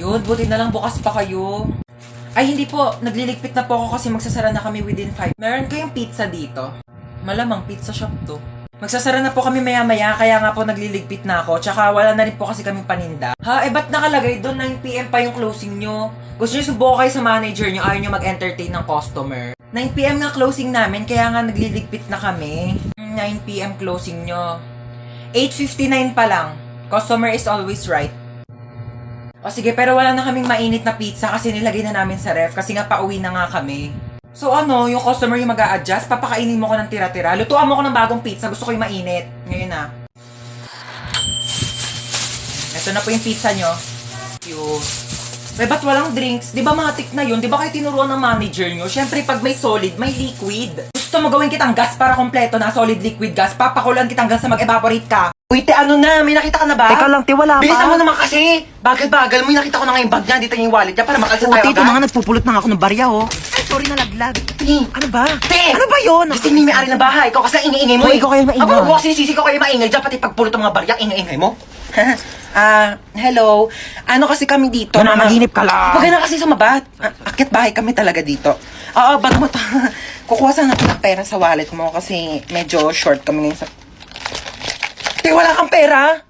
Ayun, buti na lang bukas pa kayo. Ay, hindi po. Nagliligpit na po ako kasi magsasara na kami within 5. Meron kayong pizza dito? Malamang pizza shop to. Magsasara na po kami maya-maya, kaya nga po nagliligpit na ako. Tsaka wala na rin po kasi kaming paninda. Ha? Ba't nakalagay doon 9 PM pa yung closing nyo? Gusto nyo subukan kayo sa manager nyo, ayaw nyo mag-entertain ng customer. 9 PM nga closing namin, kaya nga nagliligpit na kami. 9 PM closing nyo. 8:59 pa lang. Customer is always right. O sige, pero wala na kaming mainit na pizza kasi nilagay na namin sa ref kasi nga pauwi na nga kami. So ano, yung customer yung mag-a-adjust, papakainin mo ko ng tira-tira. Lutuan mo ko ng bagong pizza, gusto ko yung mainit. Ngayon na. Ito na po yung pizza nyo. Cute. Ba't walang drinks? Di ba matik na yun? Di ba kayo tinuruan ng manager nyo? Siyempre, pag may solid, may liquid. Gusto mo gawin kitang gas para kompleto na solid liquid gas, papakulan kitang gas na mag-evaporate ka. Uy, te, ano na? May nakita ka na ba? Teka lang, te, wala pa. Bilisan mo naman kasi. Bagal-bagal mo. Yung nakita ko na nga yung bag niya. Dito yung wallet niya para makalsa tayo Tito, agad. mga nagpupulot na nga ako ng barya, oh. Ay, sorry, nalaglag. Te, Ano ba? Te! Ano ba yun? Gising ni may-ari ng bahay. Ikaw kasi ang ingay-ingay mo. Hoy, ikaw kayo maingay. Ako kasi sisi ko kayo maingay. Diyan pati pagpulot ng mga barya, ingay-ingay mo. Hello. Ano kasi kami dito? Mananaginip ka lang. Huwag ka na kasi sumabat. Akit bahay kami talaga dito. Oo, bag mo kukuha sana ako ng pera sa wallet mo kasi medyo short kami ngayon sa... Te, wala kang pera?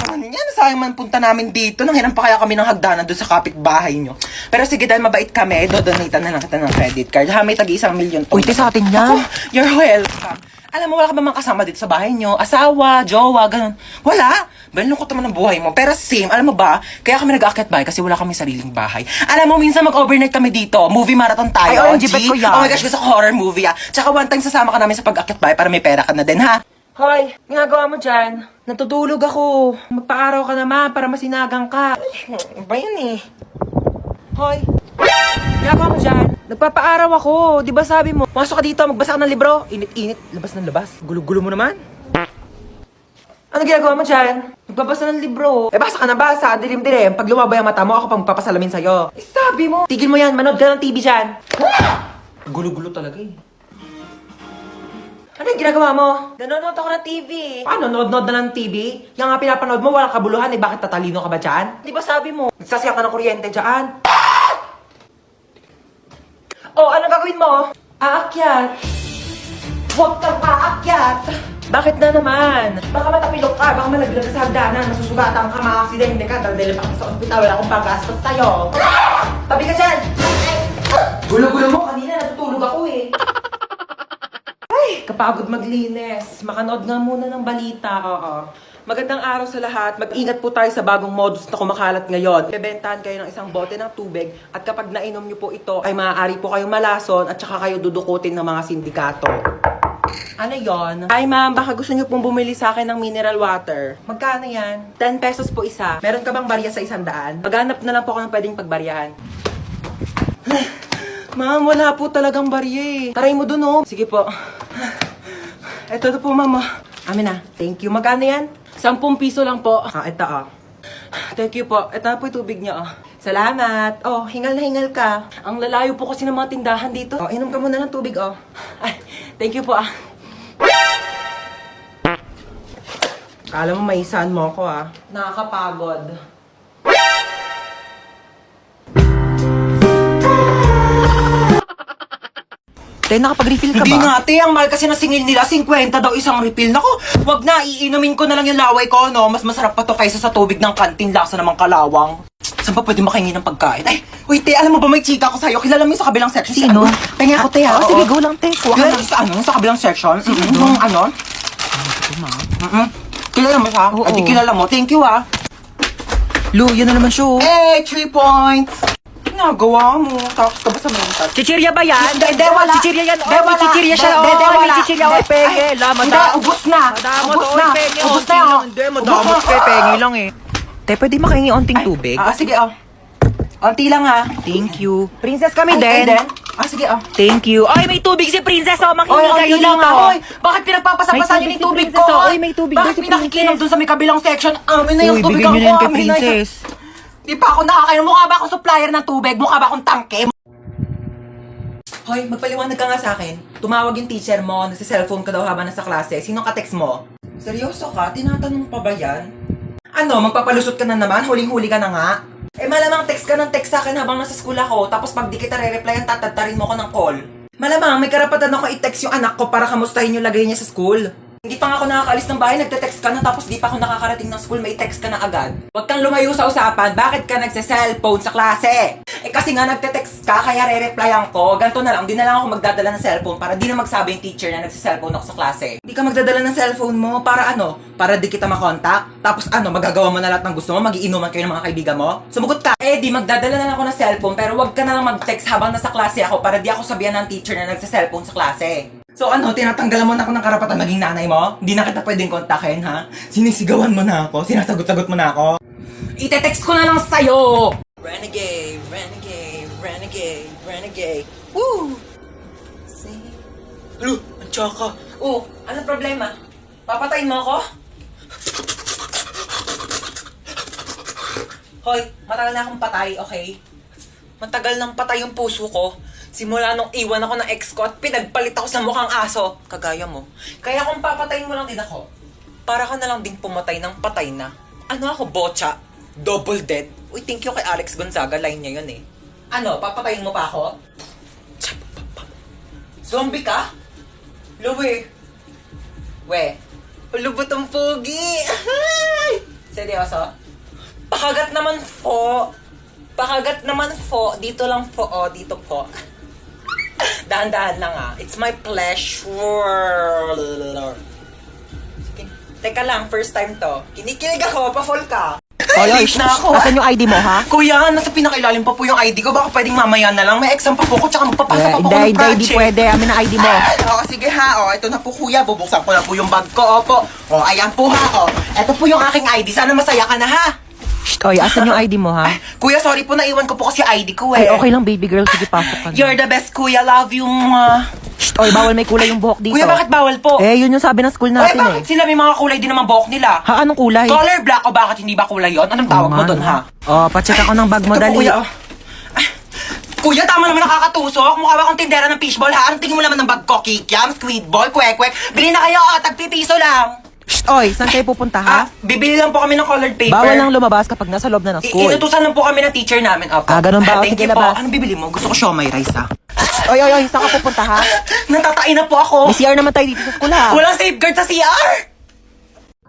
Ano yan? Sayang man punta namin dito. Nanghiram pa kaya kami ng hagdanan doon sa kapitbahay nyo. Pero sige, dahil mabait kami, dodonate na lang kita ng credit card. Ha, may tag-1,000,000. Uy, te, sa atin yan. Ako, you're welcome. Alam mo, wala ka ba mga kasama dito sa bahay nyo? Asawa, jowa, ganun. Wala. Balungkot naman ang buhay mo. Pero same, alam mo ba, kaya kami nag-aakyat bahay kasi wala kami sariling bahay. Alam mo, minsan mag-overnight kami dito. Movie marathon tayo. Ay, OMG, bet ko yan. Oh my gosh, gusto ko horror movie, ah. Tsaka one time sasama ka namin sa pag-aakyat bahay para may pera ka na din, ha? Hoy, ginagawa mo dyan? Natutulog ako. Magpa-araw ka naman para masinagang ka. Ay, ba yan eh? Hoy, ginagawa mo dyan? Nagpapa-araw ako. Di ba sabi mo, masok ka dito, magbasa ka ng libro. Init-init, labas ng labas. Gulo-gulo mo naman. Ano ginagawa mo dyan? Nagbabasa ng libro. Basa ka na basa. Dilim-dilim. Pag lumabay ang mata mo, ako pang magpapasalamin sa'yo. Sabi mo. Tigil mo yan. Manood ka ng TV dyan. Gulo-gulo talaga eh. Ano yung ginagawa mo? Nanonood ako ng TV. Paano? Nood-nood na ng TV? Yung nga pinapanood mo, walang kabuluhan eh. Bakit tatalino ka ba dyan? Di ba sabi mo? Nagsasayang ka ng kuryente dyan. Oh, ano gagawin mo? Aakyat. Huwag kang aakyat. Bakit na naman? Baka matapilok ka, baka malaglag ka sa hagdanan, masusugatan ka, maka-aksidente ka, dahil pa sa ospital, wala akong paggastos sa'yo. Tabi ka dyan! Gulo-gulo mo, kanina natutulog ako eh. Ay, kapagod maglinis. Makanood nga muna ng balita, oo. Magandang araw sa lahat. Mag-ingat po tayo sa bagong modus na kumakalat ngayon. Bebentahan kayo ng isang bote ng tubig at kapag nainom nyo po ito, ay maaari po kayong malason at saka kayo dudukutin ng mga sindikato. Ano yon? Ay ma'am, baka gusto nyo pong bumili sa akin ng mineral water. Magkano yan? 10 pesos po isa. Meron ka bang barya sa 100? Maghanap na lang po ako ng pwedeng pagbaryahan. Ma'am, wala po talagang barya eh. Taray mo dun oh. Sige po. Ito po ma'am. Amin na. Thank you. Magkano yan? 10 piso lang po. Ito Thank you po. Ito na po yung tubig niyo Salamat. Oh, hingal na hingal ka. Ang lalayo po kasi ng mga tindahan dito. Oh, inom ka muna ng tubig Ay, thank you po Kala mo maisahan mo ako Nakakapagod. Te, nakapag-refill ka Hindi ba? nga, te. Ang mahal kasi ng singil nila, 50 daw isang refill. Naku, wag na. Iinumin ko na lang yung laway ko, no? Mas masarap pa to kaysa sa tubig ng kantin. Lasa namang kalawang. Saan ba pwede makahingi ng pagkain? Ay, uy, te, alam mo ba may chika ko sa'yo? Kilala mo yung sa kabilang section? Sino? Pengi ako, te, ha? Sige, go lang, te. Kuha ka Kilala na. mo sa sa kabilang section? Yung ano? Kilala mo siya? Oo. Ay, di kilala mo. Thank you, Lu, yun na naman siya, oh. Hey, 3 points! Ginagawa mo. Tapos ka ba sa mental? Chichirya ba yan? Hindi, wala. Chichirya yan. Hindi, Oh, may wala. chichirya siya. Hindi, Oh, wala. may chichirya. Oh, penge. Ay, Laman hindi, ubos na. Madamot, Ubos oh, na. penge. Ubos Onti na, lang. Hindi, madamot Ubos ka. na. Penge lang eh. Te, pwede makahingi onting tubig? Sige, Onti lang, Thank you. Princess kami Ay, din. sige, Thank you. Ay, may tubig si Princess. Oh, Oy, makinig kayo onti lang, dito. Oy, bakit pinagpapasapasan May niyo yung tubig tubig si ko? Princess, Oy, may tubig Bakit daw si pinakikinom Princess. dun sa may kabilang section? Amin na yung Uy, tubig bigyan ko. niyo na yan kay Amin na yun. Princess. Di pa ako nakakain. Mukha ba akong supplier ng tubig? Mukha ba akong tangke? Hoy, magpaliwanag ka nga sa akin. Tumawag yung teacher mo, nagsi-cellphone ka daw habang nasa klase. Sinong ka-text mo? Seryoso ka? Tinatanong pa ba yan? Ano, magpapalusot ka na naman? Huling-huli ka na nga? Malamang text ka ng text sa akin habang nasa school ako, tapos pag di kita re-replyan, tatadtarin mo ko ng call. Malamang may karapatan ako i-text yung anak ko para kamustahin yung lagay niya sa school. Hindi pa nga ako nakakaalis ng bahay, nagte-text ka na, tapos di pa ako nakakarating ng school, may text ka na agad. Huwag kang lumayo sa usapan, bakit ka nagse-cellphone sa klase? Kasi nga nagte-text ka, kaya re-replyan ko. Ganto na lang, di na lang ako magdadala ng cellphone para di na magsabi yung teacher na nagse-cellphone ako sa klase. Di ka magdadala ng cellphone mo, para ano? Para di kita makontak? Tapos ano, magagawa mo na lahat ng gusto mo, magiinuman kayo ng mga kaibigan mo? Sumugot ka! Di magdadala na lang ako ng cellphone, pero wag ka na lang mag-text habang nasa klase ako para di ako sabihan ng teacher na nagse-cellphone sa klase. So ano, tinatanggalan mo na ako ng karapatan maging nanay mo? Hindi na kita pwedeng kontakin, ha? Sinisigawan mo na ako, sinasagot-sagot mo na ako. Ite-text ko na lang sa'yo! Renegade, renegade, renegade, renegade. Woo! See? Lu, ang tsaka. Anong problema? Papatayin mo ako? Hoy, matagal na akong patay, okay? Matagal nang patay yung puso ko. Simula nung iwan ako ng ex ko at pinagpalit ako sa mukhang aso. Kagaya mo. Kaya kung papatayin mo lang din ako, para ka na lang din pumatay ng patay na. Ano ako, bocha? Double dead? Uy, thank you kay Alex Gonzaga. Line niya yun eh. Ano, papatayin mo pa ako? Zombie ka? Luwi. We. Ulubot ang pogi. Seryoso? Pakagat naman po. Pakagat naman po. Dito lang po. Dito po. Dahan-dahan lang It's my pleasure. Teka lang, first time to. Kinikilig ako, pa-fall ka. Oy, Late na ako. asan yung ID mo, ha? Kuya, nasa pinakailalim pa po yung ID ko. Baka pwedeng mamaya na lang. May exam pa po ko, tsaka magpapasa pa po ko ng Hindi project. pwede. Amin na ID mo. Oo, sige ha. Ito na po kuya. Bubuksan ko na po yung bag ko. Opo. Ayan po ha. Ito po yung aking ID. Sana masaya ka na ha. Shh, oy, asan yung ID mo, ha? Kuya, sorry po. Naiwan ko po kasi ID ko Ay, okay lang, baby girl. Sige, pasok ka na. You're the best, kuya. Love you. Shh, oy, bawal may kulay yung buhok dito. Kuya, bakit bawal po? Yun yung sabi ng school natin, bakit sila may mga kulay din naman buhok nila? Ha, anong kulay? Color black o bakit hindi ba kulay yon? Anong tawag mo doon, ha? Pacheck ako ng bag mo, Ito po, dali. kuya. Kuya, tama naman nakakatusok. Mukha ba akong tindera ng fishball, ha? Anong tingin mo naman ng bag ko? Kikiam, squid ball, kwek-kwek. Bili na kayo, tagpipiso lang. Shh, oy, saan kayo pupunta, ha? Bibili lang po kami ng colored paper. Bawal lang lumabas kapag nasa loob na ng school. Inutusan lang po kami ng teacher namin. Opo. Ganun ba? Thank Sige, you po. labas. Anong bibili mo? Gusto ko siomay rice, ha? Oy, saan ka pupunta, ha? Natatain na po ako. May CR naman tayo dito sa school, ha? Walang safeguard sa CR!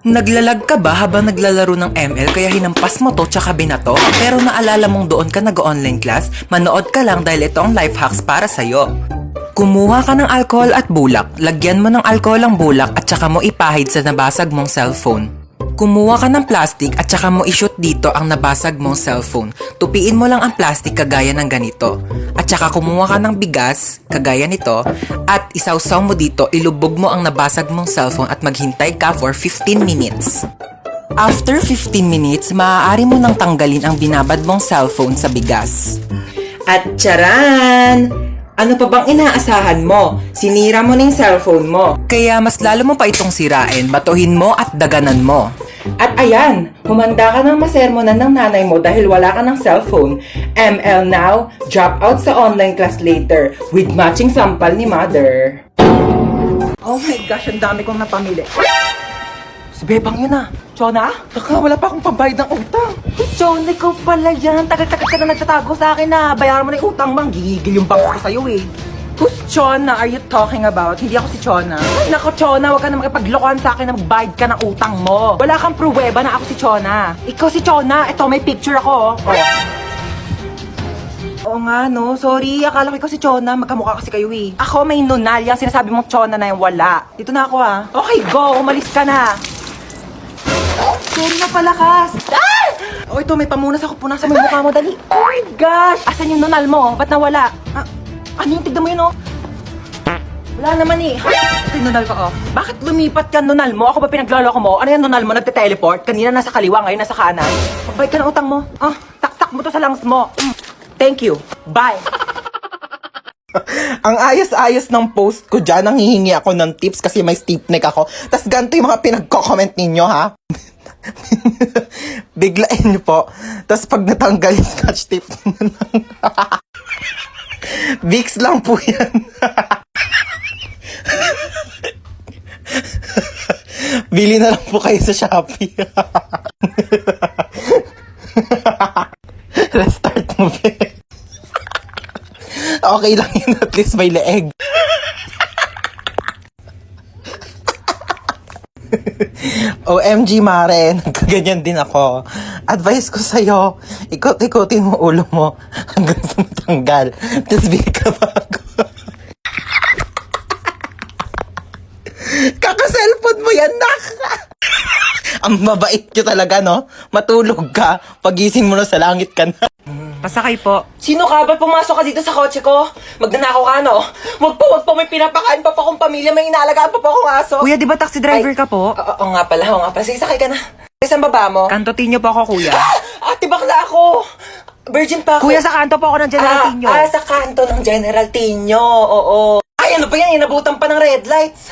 Naglalag ka ba habang naglalaro ng ML kaya hinampas mo to tsaka binato? Pero naalala mong doon ka nag-online class? Manood ka lang dahil ito ang life hacks para sa'yo. Kumuha ka ng alcohol at bulak, lagyan mo ng alcohol ang bulak at saka mo ipahid sa nabasag mong cellphone. Kumuha ka ng plastic at saka mo ishoot dito ang nabasag mong cellphone. Tupiin mo lang ang plastic kagaya ng ganito. At saka kumuha ka ng bigas, kagaya nito, at isawsaw mo dito, ilubog mo ang nabasag mong cellphone at maghintay ka for 15 minutes. After 15 minutes, maaari mo nang tanggalin ang binabad mong cellphone sa bigas. At charan! Ano pa bang inaasahan mo? Sinira mo na yung cellphone mo. Kaya mas lalo mo pa itong sirain, batuhin mo at daganan mo. At ayan, humanda ka ng masermonan ng nanay mo dahil wala ka ng cellphone. ML now, drop out sa online class later with matching sampal ni mother. Oh my gosh, ang dami kong napamili. Si Bebang yun ah. Chona? Baka wala pa akong pambayad ng utang. Chona, ikaw pala yan. Tagal-tagal ka na nagtatago sa akin na. Bayaran mo na yung utang, mang. Gigigil yung bangko ko sa'yo eh. Who's Chona are you talking about? Hindi ako si Chona. Ay, nako Chona, huwag ka na makipaglokohan sa akin na magbayad ka ng utang mo. Wala kang pruweba na ako si Chona. Ikaw si Chona. Ito, may picture ako. Oo nga, no. Sorry, akala ko ikaw si Chona. Magkamukha kasi kayo eh. Ako may nunal. Yung sinasabi mong Chona na yung wala. Dito na ako ah. Okay, go. Umalis ka na. Sorry na palakas. Ah! Oh, ito, may pamunas ako. Punasan mo yung mukha mo, dali. Oh my gosh! Asan yung nunal mo? Ba't nawala? Ano yung tignan mo yun, oh? Wala naman eh. Ito yung nunal ko, oh. Bakit lumipat ka nunal mo? Ako ba pinagloloko mo? Ano yung nunal mo? Nagte-teleport? Kanina nasa kaliwa, ngayon nasa kanan. Magbayad ka ng utang mo. Taktak mo to sa lungs mo. Thank you. Bye. Ang ayos-ayos ng post ko dyan, nanghihingi ako ng tips kasi may stiff neck ako. Tas ganito yung mga pinagko-comment ninyo, ha? Biglain nyo po. Tas pag natanggal yung scotch tape nyo lang. Vicks lang po yan. Bili na lang po kayo sa Shopee. okay lang yun. At least may leeg. OMG, Mare. Nagkaganyan din ako. Advice ko sa'yo, ikot-ikotin mo ulo mo hanggang sa matanggal. Tapos bigay ka bago. Kaka-cellphone mo yan, nak! Ang mabait nyo talaga, no? Matulog ka, pagising mo na sa langit ka na. Pasakay po. Sino ka? Ba't pumasok ka dito sa kotse ko? Magnanakaw ka, no? Wag po, may pinapakain pa akong pamilya, may inaalagaan pa akong aso. Kuya, di ba taxi driver ka po? Oo nga pala. Sige, sakay ka na. Saan baba mo? Kantotin niyo po ako, kuya. Ate, bakla ako! Virgin pa ako. Kuya, sa kanto po ako ng General Tino. Sa kanto ng General Tino, oo. Ay, ano ba yan? Inabutan pa ng red lights.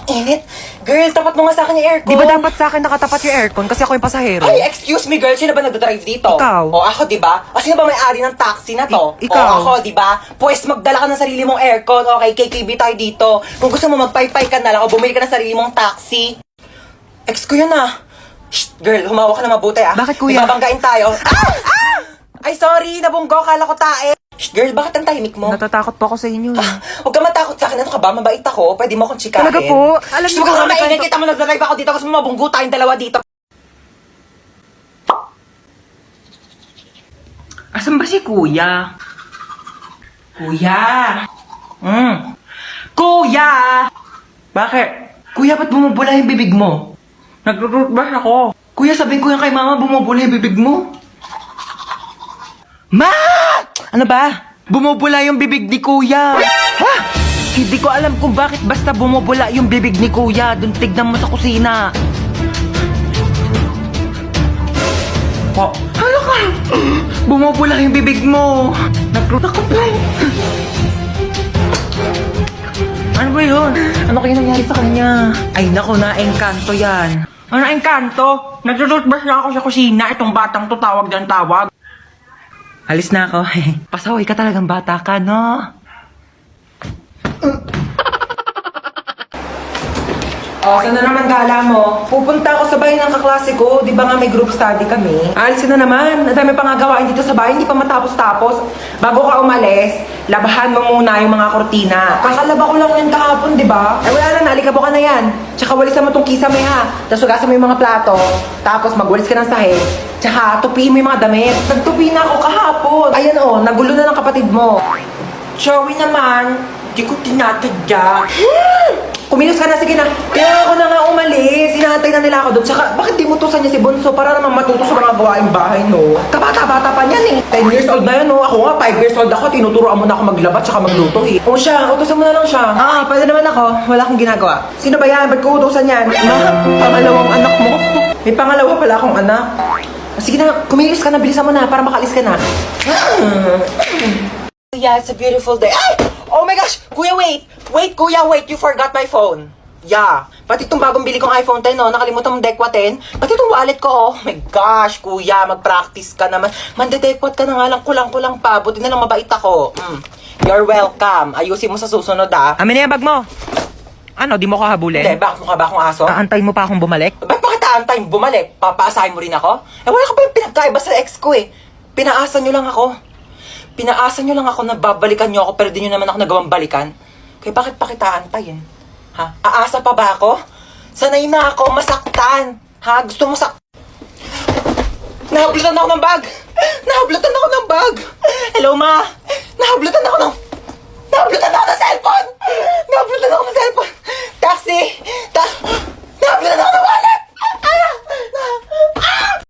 Ang init. Girl, tapat mo nga sa akin yung aircon. Di ba dapat sa akin nakatapat yung aircon kasi ako yung pasahero? Ay, excuse me, girl. Sino ba nagdadrive dito? Ikaw. O, ako, di ba? O, sino ba may-ari ng taxi na to? Ikaw. O, ako, di ba? Pues, magdala ka ng sarili mong aircon. Okay, KKB tayo dito. Kung gusto mo, magpaypay ka na lang o bumili ka ng sarili mong taxi. Ex ko yun, ah. Shh, girl, humawak ka na mabuti, ah. Bakit, kuya? Ibabanggain tayo. Ay, sorry, nabunggo. Kala ko tae. Shh, girl, bakit ang tahimik mo? Natatakot po ako sa inyo. Huwag ka matakot sa akin. Ano ka ba? Mabait ako. Pwede mo akong chikahin. Talaga po? Alam Shh, niyo huwag ba ka kami maingay. kanto- Kita mo nagdadrive ako dito. Gusto mo mabunggo tayong dalawa dito. Asan ba si kuya? Kuya! Kuya! Bakit? Kuya, ba't bumubula yung bibig mo? Nag-rootbash ako. Kuya, sabihin ko yan kay mama, bumubula yung bibig mo. Ma! Ano ba? Bumubula yung bibig ni kuya. Ha? Hindi ko alam kung bakit basta bumubula yung bibig ni kuya. Doon tignan mo sa kusina. Po. Ano ka? Bumubula yung bibig mo. Nagrutak ko po. Ano ba yun? Ano kaya nangyari sa kanya? Ay nako, na-engkanto yan. Ano na-engkanto? Nagtututbrush na ako sa kusina. Itong batang to tawag ng tawag. Alis na ako. Pasaway ka talagang bata ka, no? Saan na naman gala mo? Pupunta ako sa bahay ng kaklase ko. Di ba nga may group study kami? Alisin na naman. Ang dami pa nga gawain dito sa bahay. Hindi pa matapos-tapos. Bago ka umalis, labahan mo muna yung mga kortina. Kakalaba ko lang yan kahapon, di ba? Ay wala na, naalikabo ka na yan. Tsaka walisan mo tong kisame ha. Tapos hugasan mo yung mga plato. Tapos magwalis ka ng sahig. Tsaka tupiin mo yung mga damit. Nagtupi na ako kahapon. Ayan o, nagulo na ng kapatid mo. Joey naman, di ko tinatadya. Kumilos ka na, sige na. Kaya ako na nga umalis. Hinahantay na nila ako doon. Tsaka, bakit di mo tusan niya si Bonso para naman matuto sa mga gawaing bahay, no? Kabata-bata pa niyan eh. 10 years old na yan, no? Ako nga, 5 years old ako. Tinuturoan mo na ako maglaba tsaka magluto eh. O siya, utusan mo na lang siya. Pwede naman ako. Wala akong ginagawa. Sino ba yan? Ba't ko utusan yan? Ma, pangalawang anak mo. May pangalawa pala akong anak. Sige na, kumilos ka na. Bilisan mo na para makalis ka na. Yeah, it's a beautiful day. Ay! Oh my gosh! Kuya, wait! Wait, kuya, wait! You forgot my phone. Yeah. Pati itong bagong bili kong iPhone 10, no? Nakalimutan mong Dekwa 10. Pati itong wallet ko, oh. My gosh, kuya, mag-practice ka naman. Mandedekwat ka na nga lang, kulang-kulang pa. Buti na lang mabait ako. You're welcome. Ayusin mo sa susunod, ah. Amin na yung bag mo. Ano, di mo ko habulin? Hindi, bakit mukha ba akong aso? Aantayin mo pa akong bumalik? Ba't bakit aantayin bumalik? Papaasahin mo rin ako? Wala ka pa yung pinagkaiba sa ex ko, eh. Pinaasa nyo lang ako. Pinaasa nyo lang ako na babalikan nyo ako pero di nyo naman ako nagawang balikan. Kaya bakit pa kita antayin? Ha? Aasa pa ba ako? Sanay na ako masaktan. Ha? Gusto mo Nahablutan ako ng bag! Nahablutan ako ng bag! Hello, ma! Nahablutan ako ng